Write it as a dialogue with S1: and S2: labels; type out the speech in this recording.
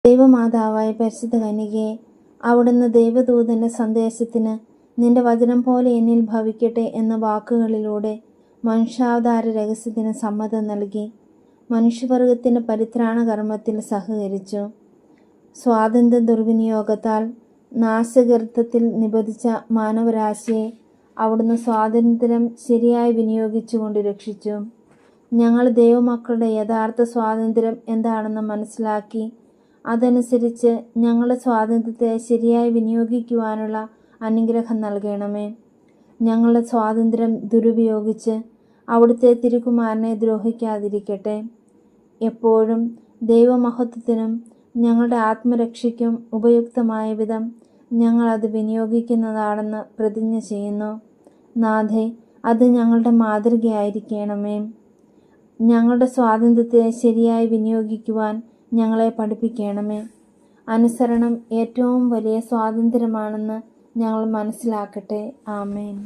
S1: ദൈവമാതാവായ പരിശുദ്ധ കന്യകയെ, അവിടുന്ന് ദൈവദൂതന്റെ സന്ദേശത്തിന് നിന്റെ വചനം പോലെ എന്നിൽ ഭവിക്കട്ടെ എന്ന വാക്കുകളിലൂടെ മനുഷ്യാവതാര രഹസ്യത്തിന് സമ്മതം നൽകി മനുഷ്യവർഗത്തിന്റെ പരിത്രാണ കർമ്മത്തിൽ സഹകരിച്ചു. സ്വാതന്ത്ര്യ ദുർവിനിയോഗത്താൽ നാശഗർത്തത്തിൽ നിബന്ധിച്ച മാനവരാശിയെ അവിടുന്ന് സ്വാതന്ത്ര്യം ശരിയായി വിനിയോഗിച്ചുകൊണ്ട് രക്ഷിച്ചു. ഞങ്ങൾ ദൈവമക്കളുടെ യഥാർത്ഥ സ്വാതന്ത്ര്യം എന്താണെന്ന് മനസ്സിലാക്കി അതനുസരിച്ച് ഞങ്ങളുടെ സ്വാതന്ത്ര്യത്തെ ശരിയായി വിനിയോഗിക്കുവാനുള്ള അനുഗ്രഹം നൽകണമേ. ഞങ്ങളുടെ സ്വാതന്ത്ര്യം ദുരുപയോഗിച്ച് അവിടുത്തെ തിരുക്കുമാരനെ ദ്രോഹിക്കാതിരിക്കട്ടെ. എപ്പോഴും ദൈവമഹത്വത്തിനും ഞങ്ങളുടെ ആത്മരക്ഷയ്ക്കും ഉപയുക്തമായ വിധം ഞങ്ങൾ അത് വിനിയോഗിക്കുന്നതാണെന്ന് പ്രതിജ്ഞ ചെയ്യുന്നു. നാഥേ, അത് ഞങ്ങളുടെ മാതൃകയായിരിക്കണമേ. ഞങ്ങളുടെ സ്വാതന്ത്ര്യത്തെ ശരിയായി വിനിയോഗിക്കുവാൻ ഞങ്ങളെ പഠിപ്പിക്കണമേ. അനുസരണം ഏറ്റവും വലിയ സ്വാതന്ത്ര്യമാണെന്ന് ഞങ്ങൾ മനസ്സിലാക്കട്ടെ. ആമേൻ.